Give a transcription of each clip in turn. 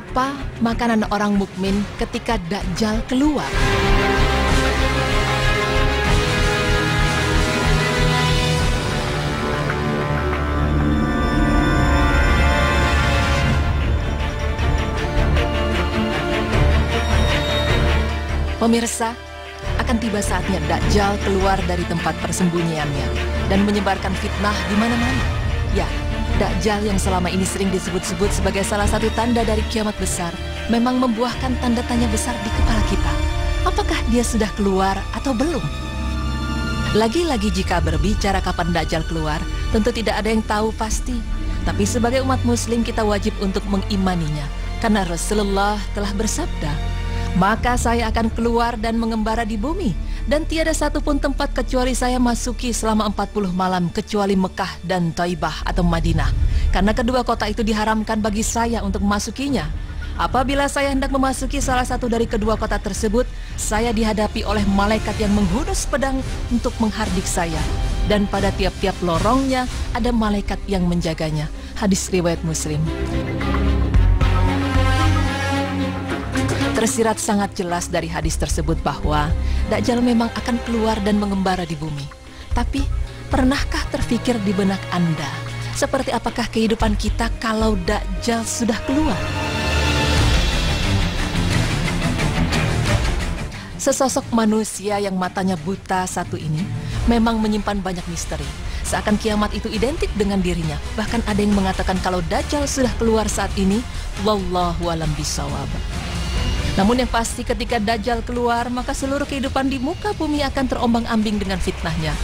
Apa makanan orang mukmin ketika Dajjal keluar? Pemirsa, akan tiba saatnya Dajjal keluar dari tempat persembunyiannya dan menyebarkan fitnah di mana-mana. Ya, Dajjal yang selama ini sering disebut-sebut sebagai salah satu tanda dari kiamat besar memang membuahkan tanda tanya besar di kepala kita. Apakah dia sudah keluar atau belum? Lagi-lagi jika berbicara kapan Dajjal keluar, tentu tidak ada yang tahu pasti. Tapi sebagai umat muslim kita wajib untuk mengimaninya, karena Rasulullah telah bersabda, "Maka saya akan keluar dan mengembara di bumi, dan tiada satupun tempat kecuali saya masuki selama 40 malam kecuali Mekah dan Taibah atau Madinah, karena kedua kota itu diharamkan bagi saya untuk memasukinya. Apabila saya hendak memasuki salah satu dari kedua kota tersebut, saya dihadapi oleh malaikat yang menghunus pedang untuk menghardik saya, dan pada tiap-tiap lorongnya ada malaikat yang menjaganya." Hadis riwayat Muslim. Tersirat sangat jelas dari hadis tersebut bahwa Dajjal memang akan keluar dan mengembara di bumi. Tapi, pernahkah terfikir di benak Anda, seperti apakah kehidupan kita kalau Dajjal sudah keluar? Sesosok manusia yang matanya buta satu ini memang menyimpan banyak misteri. Seakan kiamat itu identik dengan dirinya. Bahkan ada yang mengatakan kalau Dajjal sudah keluar saat ini, wallahu a'lam bishawab. Namun yang pasti ketika Dajjal keluar, maka seluruh kehidupan di muka bumi akan terombang-ambing dengan fitnahnya.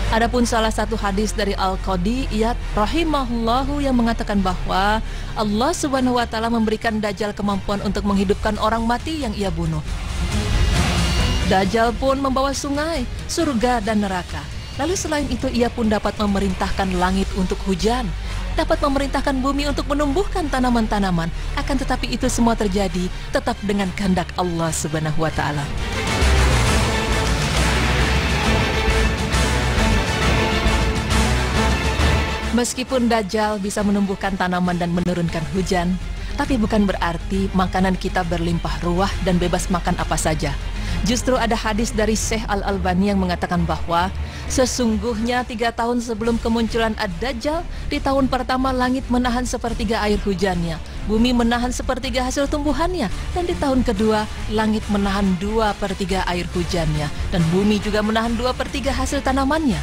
Adapun salah satu hadis dari Al-Qadi Iyad rahimahullahu yang mengatakan bahwa Allah Subhanahu wa taala memberikan Dajjal kemampuan untuk menghidupkan orang mati yang ia bunuh. Dajjal pun membawa sungai, surga dan neraka. Lalu selain itu ia pun dapat memerintahkan langit untuk hujan, dapat memerintahkan bumi untuk menumbuhkan tanaman-tanaman. Akan tetapi itu semua terjadi tetap dengan kehendak Allah Subhanahu wa taala. Meskipun Dajjal bisa menumbuhkan tanaman dan menurunkan hujan, tapi bukan berarti makanan kita berlimpah ruah dan bebas makan apa saja. Justru ada hadis dari Syekh Al-Albani yang mengatakan bahwa sesungguhnya 3 tahun sebelum kemunculan Ad-Dajjal, di tahun pertama langit menahan sepertiga air hujannya, bumi menahan sepertiga hasil tumbuhannya, dan di tahun kedua langit menahan 2/3 air hujannya, dan bumi juga menahan 2/3 hasil tanamannya.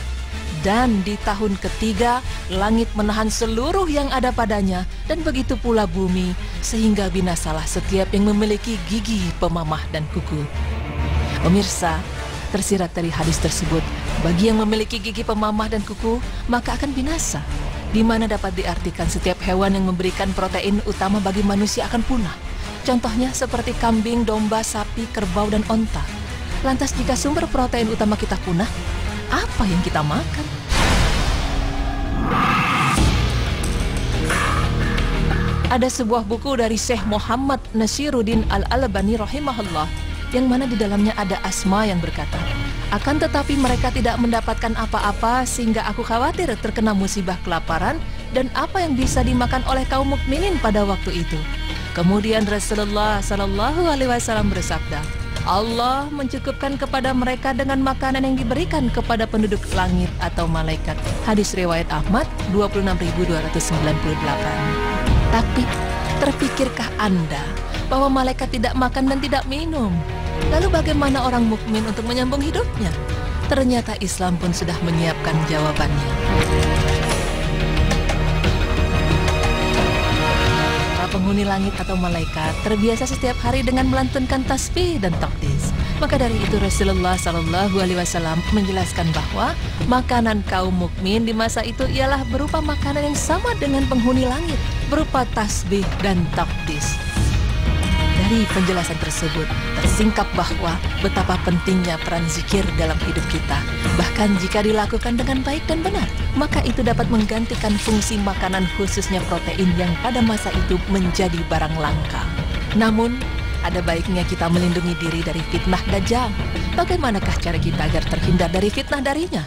Dan di tahun ketiga langit menahan seluruh yang ada padanya, dan begitu pula bumi, sehingga binasalah setiap yang memiliki gigi, pemamah dan kuku. Pemirsa, tersirat dari hadis tersebut, bagi yang memiliki gigi pemamah dan kuku, maka akan binasa. Di mana dapat diartikan setiap hewan yang memberikan protein utama bagi manusia akan punah. Contohnya seperti kambing, domba, sapi, kerbau, dan onta. Lantas jika sumber protein utama kita punah, apa yang kita makan? Ada sebuah buku dari Syekh Muhammad Nasiruddin Al-Albani rahimahullah, yang mana di dalamnya ada Asma yang berkata, "Akan tetapi mereka tidak mendapatkan apa-apa sehingga aku khawatir terkena musibah kelaparan dan apa yang bisa dimakan oleh kaum mukminin pada waktu itu." Kemudian Rasulullah Shallallahu Alaihi Wasallam bersabda, "Allah mencukupkan kepada mereka dengan makanan yang diberikan kepada penduduk langit atau malaikat." Hadis riwayat Ahmad 26.298. Tapi terpikirkah Anda bahwa malaikat tidak makan dan tidak minum? Lalu bagaimana orang mukmin untuk menyambung hidupnya? Ternyata Islam pun sudah menyiapkan jawabannya. Para penghuni langit atau malaikat terbiasa setiap hari dengan melantunkan tasbih dan takdis. Maka dari itu Rasulullah Shallallahu Alaihi Wasallam menjelaskan bahwa makanan kaum mukmin di masa itu ialah berupa makanan yang sama dengan penghuni langit, berupa tasbih dan takdis. Dari penjelasan tersebut tersingkap bahwa betapa pentingnya peran zikir dalam hidup kita. Bahkan jika dilakukan dengan baik dan benar, maka itu dapat menggantikan fungsi makanan khususnya protein yang pada masa itu menjadi barang langka. Namun, ada baiknya kita melindungi diri dari fitnah Dajjal. Bagaimanakah cara kita agar terhindar dari fitnah darinya?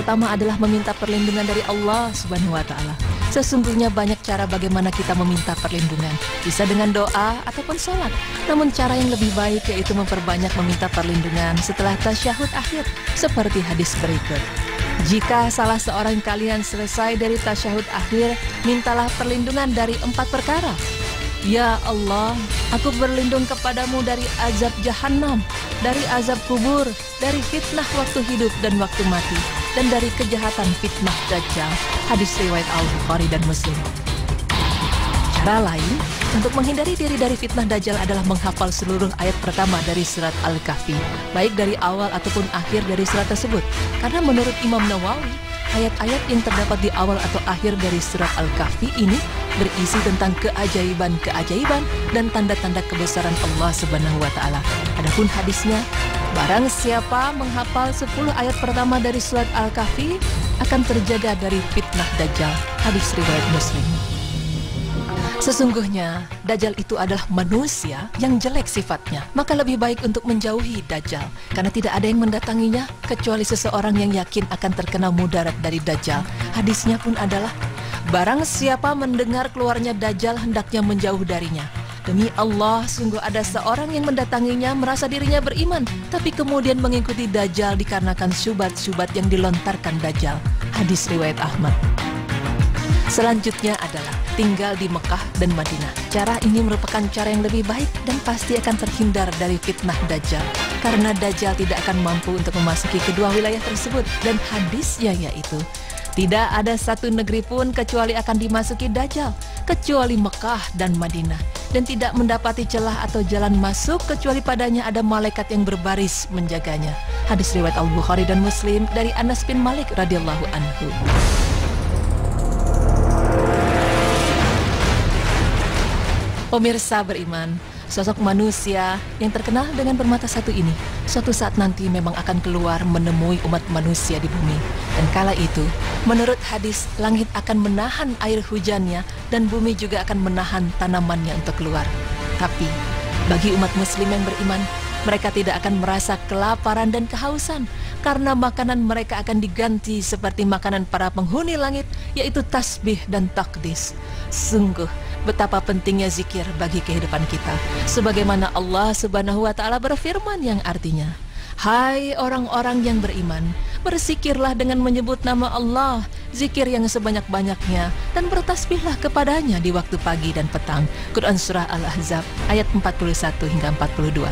pertama adalah meminta perlindungan dari Allah Subhanahu wa Ta'ala. Sesungguhnya banyak cara bagaimana kita meminta perlindungan. Bisa dengan doa ataupun sholat. Namun cara yang lebih baik yaitu memperbanyak meminta perlindungan setelah tasyahud akhir, seperti hadis berikut. Jika salah seorang kalian selesai dari tasyahud akhir, mintalah perlindungan dari 4 perkara. Ya Allah, aku berlindung kepadamu dari azab Jahannam, dari azab kubur, dari fitnah waktu hidup dan waktu mati, dan dari kejahatan fitnah Dajjal. Hadis riwayat Al-Bukhari dan Muslim. Cara lain untuk menghindari diri dari fitnah Dajjal adalah menghafal seluruh ayat pertama dari surat Al-Kahfi, baik dari awal ataupun akhir dari surat tersebut. Karena menurut Imam Nawawi, ayat-ayat yang terdapat di awal atau akhir dari surat Al-Kahfi ini berisi tentang keajaiban-keajaiban dan tanda-tanda kebesaran Allah Subhanahu wa Ta'ala. Adapun hadisnya, barang siapa menghafal 10 ayat pertama dari surat Al-Kahfi akan terjaga dari fitnah Dajjal. Hadis riwayat Muslim. Sesungguhnya Dajjal itu adalah manusia yang jelek sifatnya. Maka lebih baik untuk menjauhi Dajjal, karena tidak ada yang mendatanginya kecuali seseorang yang yakin akan terkena mudarat dari Dajjal. Hadisnya pun adalah, barang siapa mendengar keluarnya Dajjal hendaknya menjauh darinya. Demi Allah, sungguh ada seorang yang mendatanginya merasa dirinya beriman, tapi kemudian mengikuti Dajjal dikarenakan syubhat-syubhat yang dilontarkan Dajjal. Hadis riwayat Ahmad. Selanjutnya adalah tinggal di Mekah dan Madinah. Cara ini merupakan cara yang lebih baik dan pasti akan terhindar dari fitnah Dajjal. Karena Dajjal tidak akan mampu untuk memasuki kedua wilayah tersebut. Dan hadisnya yaitu, tidak ada satu negeri pun kecuali akan dimasuki Dajjal, kecuali Mekah dan Madinah. Dan tidak mendapati celah atau jalan masuk kecuali padanya ada malaikat yang berbaris menjaganya. Hadis riwayat Al-Bukhari dan Muslim dari Anas bin Malik radhiyallahu anhu. Pemirsa beriman, sosok manusia yang terkenal dengan bermata satu ini suatu saat nanti memang akan keluar menemui umat manusia di bumi. Dan kala itu, menurut hadis, langit akan menahan air hujannya dan bumi juga akan menahan tanamannya untuk keluar. Tapi, bagi umat muslim yang beriman, mereka tidak akan merasa kelaparan dan kehausan karena makanan mereka akan diganti seperti makanan para penghuni langit, yaitu tasbih dan takdis. Sungguh, betapa pentingnya zikir bagi kehidupan kita. Sebagaimana Allah Subhanahu wa Ta'ala berfirman yang artinya, hai orang-orang yang beriman, berzikirlah dengan menyebut nama Allah, zikir yang sebanyak-banyaknya, dan bertasbihlah kepadanya di waktu pagi dan petang. Quran Surah Al-Ahzab ayat 41 hingga 42.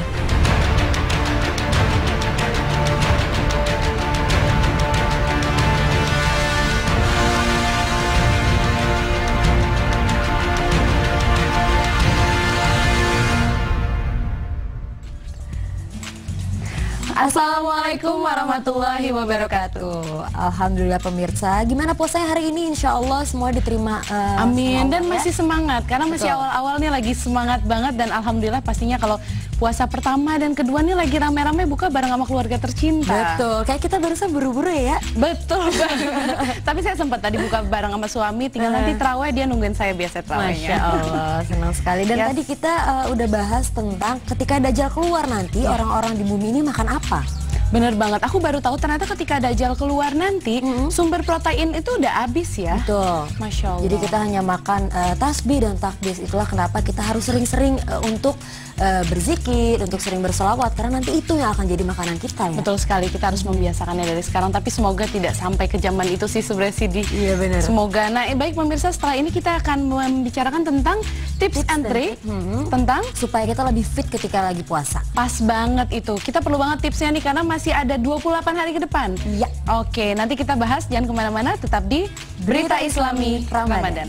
Assalamualaikum warahmatullahi wabarakatuh. Alhamdulillah pemirsa, gimana puasanya hari ini? Insya Allah semua diterima. Amin. Dan masih semangat karena Betul. masih awal-awal nih lagi semangat banget. Dan alhamdulillah pastinya kalau puasa pertama dan kedua nih lagi rame-rame buka bareng sama keluarga tercinta. Betul, kayak kita barusan buru-buru ya. Betul banget. Tapi saya sempat tadi buka bareng sama suami, tinggal nanti terawih dia nungguin saya biasa terawihnya. Masya Allah, senang sekali. Dan Yes. tadi kita udah bahas tentang ketika Dajjal keluar nanti orang-orang di bumi ini makan apa? Bener banget, aku baru tahu ternyata ketika Dajjal keluar nanti sumber protein itu udah habis ya. Betul. Masya Allah. Jadi kita hanya makan tasbih dan takdis. Itulah kenapa kita harus sering-sering untuk berzikir, untuk sering bersolawat, karena nanti itu yang akan jadi makanan kita ya. Betul sekali, kita harus membiasakannya dari sekarang. Tapi semoga tidak sampai ke zaman itu sih sebenarnya Sidi. Iya benar. Semoga. Nah baik pemirsa, setelah ini kita akan membicarakan tentang tips and trick tentang supaya kita lebih fit ketika lagi puasa. pas banget itu. Kita perlu banget tipsnya nih karena masih ada 28 hari ke depan. Iya. Oke, nanti kita bahas, jangan kemana-mana, tetap di Berita Islami Ramadan.